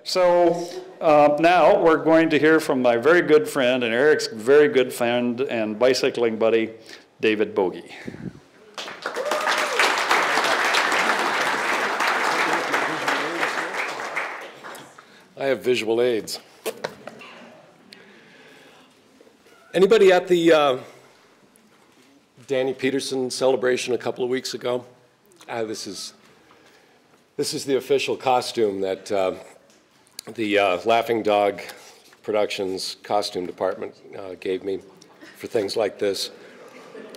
So now we're going to hear from my very good friend and Eric's very good friend and bicycling buddy, David Bogie. I have visual aids. Anybody at the Danny Peterson celebration a couple of weeks ago? This is the official costume that the Laughing Dog Productions costume department gave me for things like this.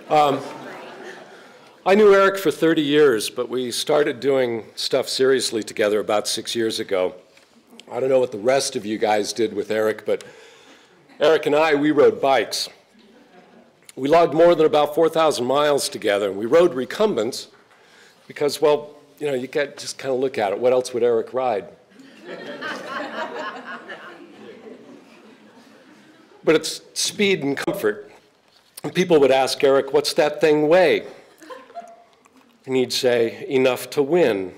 I knew Erich for 30 years, but we started doing stuff seriously together about 6 years ago. I don't know what the rest of you guys did with Erich, but Erich and I, we rode bikes. We logged more than about 4,000 miles together, and we rode recumbents because, well, you know, you can't just kind of look at it. What else would Erich ride? But it's speed and comfort. And people would ask Erich, what's that thing weigh? And he'd say, enough to win.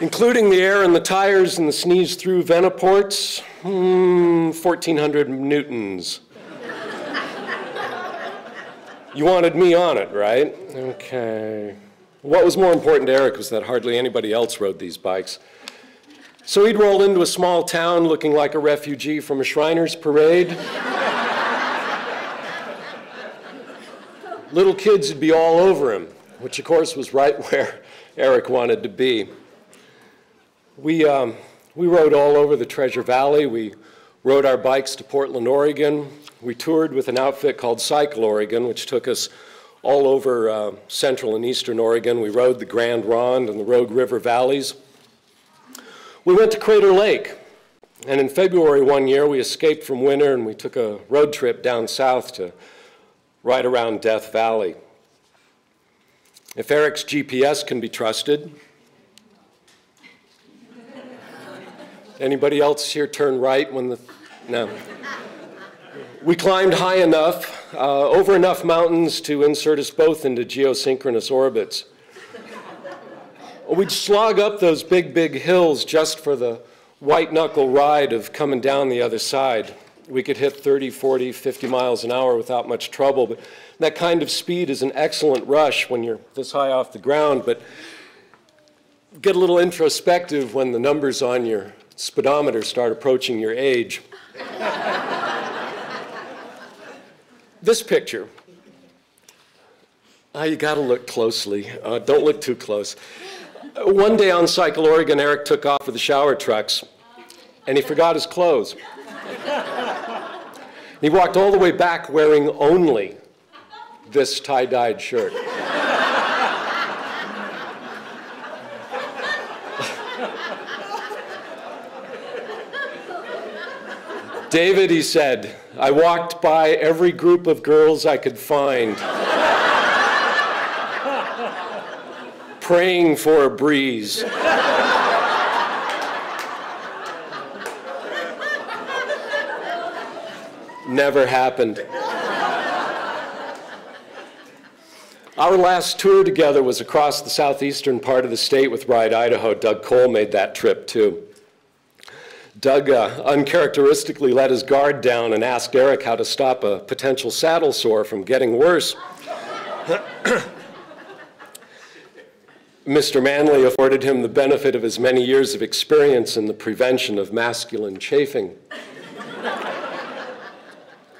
Including the air in the tires and the sneeze-through veniports, 1,400 newtons. You wanted me on it, right? Okay. What was more important to Erich was that hardly anybody else rode these bikes. So he'd roll into a small town looking like a refugee from a Shriners parade. Little kids would be all over him, which of course was right where Erich wanted to be. We rode all over the Treasure Valley. We rode our bikes to Portland, Oregon. We toured with an outfit called Cycle Oregon, which took us all over central and eastern Oregon. We rode the Grand Ronde and the Rogue River valleys. We went to Crater Lake, and in February one year we escaped from winter and we took a road trip down south to right around Death Valley. If Erich's GPS can be trusted, anybody else here turn right when the, no. We climbed high enough, over enough mountains to insert us both into geosynchronous orbits. We'd slog up those big hills just for the white-knuckle ride of coming down the other side. We could hit 30, 40, 50 miles an hour without much trouble, but that kind of speed is an excellent rush when you're this high off the ground, but get a little introspective when the numbers on your speedometer start approaching your age. This picture, you gotta look closely. Don't look too close. One day on Cycle Oregon, Erich took off with the shower trucks, and he forgot his clothes. He walked all the way back wearing only this tie-dyed shirt. David, he said, I walked by every group of girls I could find, praying for a breeze. Never happened. Our last tour together was across the southeastern part of the state with Ride Idaho. Doug Cole made that trip too. Doug uncharacteristically let his guard down and asked Erich how to stop a potential saddle sore from getting worse. Mr. Manley afforded him the benefit of his many years of experience in the prevention of masculine chafing.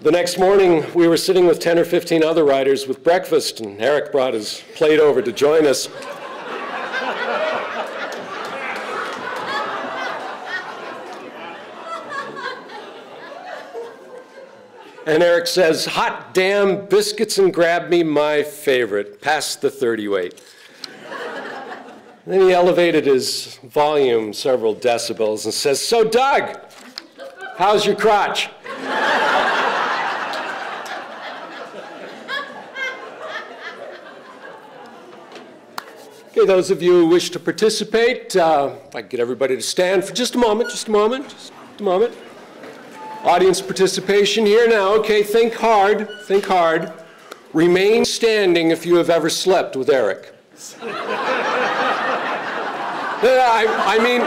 The next morning, we were sitting with 10 or 15 other riders with breakfast, and Erich brought his plate over to join us. And Erich says, hot damn, biscuits and grab me, my favorite, past the 30 weight. Then he elevated his volume several decibels and says, so Doug, how's your crotch? Okay, those of you who wish to participate, if I could get everybody to stand for just a moment, just a moment. Audience participation here now. Okay, think hard, think hard. Remain standing if you have ever slept with Erich. I mean,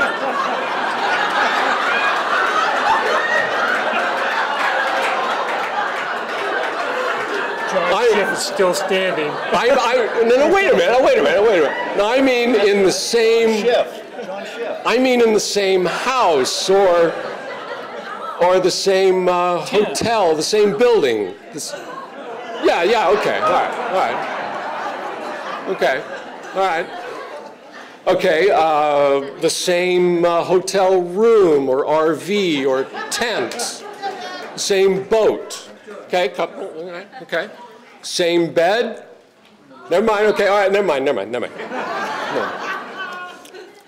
John's ship is still standing. no, wait a minute. No, I mean in the same. I mean in the same house or the same hotel, the same building. Yeah, okay, all right. Okay, all right. Okay, the same hotel room or RV or tent, same boat. Okay, couple, all right, okay. Same bed? Never mind, okay, all right, never mind. No.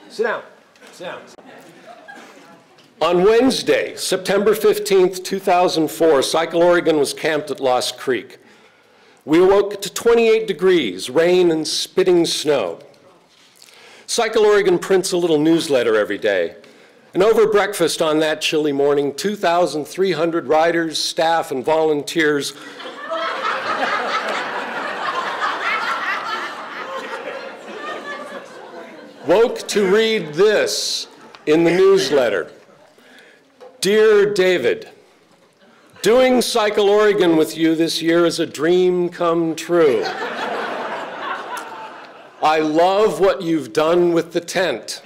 Sit down. On Wednesday, September 15th, 2004, Cycle Oregon was camped at Lost Creek. We awoke to 28 degrees, rain and spitting snow. Cycle Oregon prints a little newsletter every day. And over breakfast on that chilly morning, 2,300 riders, staff, and volunteers woke to read this in the newsletter. Dear David, doing Cycle Oregon with you this year is a dream come true. I love what you've done with the tent.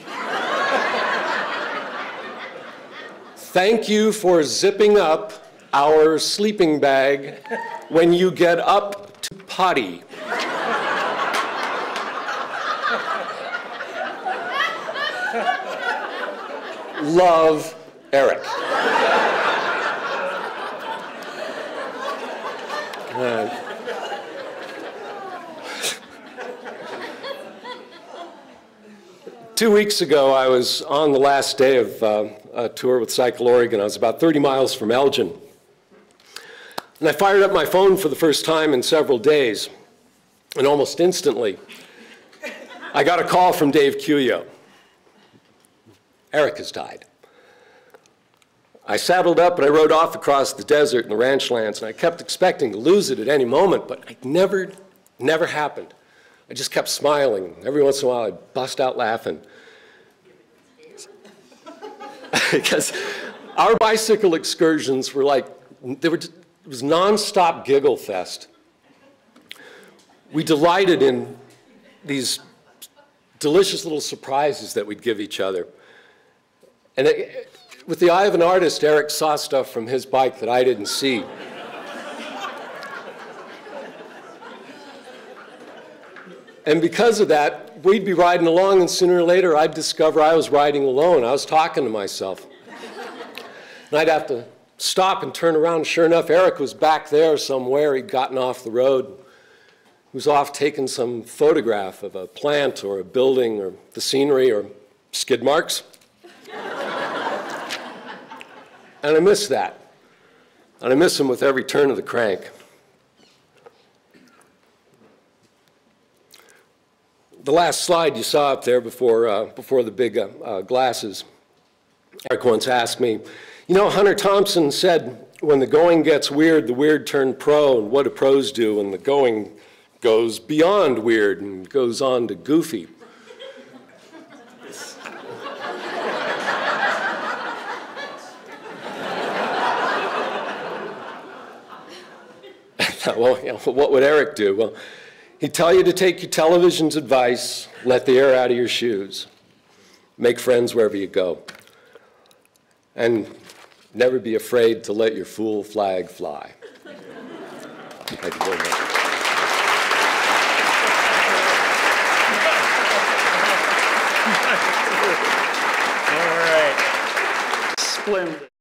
Thank you for zipping up our sleeping bag when you get up to potty. Love, Eric. Two weeks ago, I was on the last day of a tour with Cycle Oregon. I was about 30 miles from Elgin. And I fired up my phone for the first time in several days. And almost instantly, I got a call from Dave Cuyo. Eric has died. I saddled up and I rode off across the desert and the ranch lands, and I kept expecting to lose it at any moment, but it never happened. I just kept smiling. Every once in a while, I'd bust out laughing. Because our bicycle excursions were like, it was nonstop giggle fest. We delighted in these delicious little surprises that we'd give each other. And with the eye of an artist, Eric saw stuff from his bike that I didn't see. And because of that, we'd be riding along, and sooner or later, I'd discover I was riding alone. I was talking to myself. And I'd have to stop and turn around. Sure enough, Eric was back there somewhere. He'd gotten off the road. He was off taking some photograph of a plant or a building or the scenery or skid marks. And I miss that. And I miss him with every turn of the crank. The last slide you saw up there before the big glasses, Eric once asked me, you know, Hunter Thompson said, when the going gets weird, the weird turn pro, and what do pros do when the going goes beyond weird and goes on to goofy? Well, you know, what would Eric do? Well, he'd tell you to take your television's advice, let the air out of your shoes, make friends wherever you go, and never be afraid to let your fool flag fly. Thank you very much. All right. Splendid.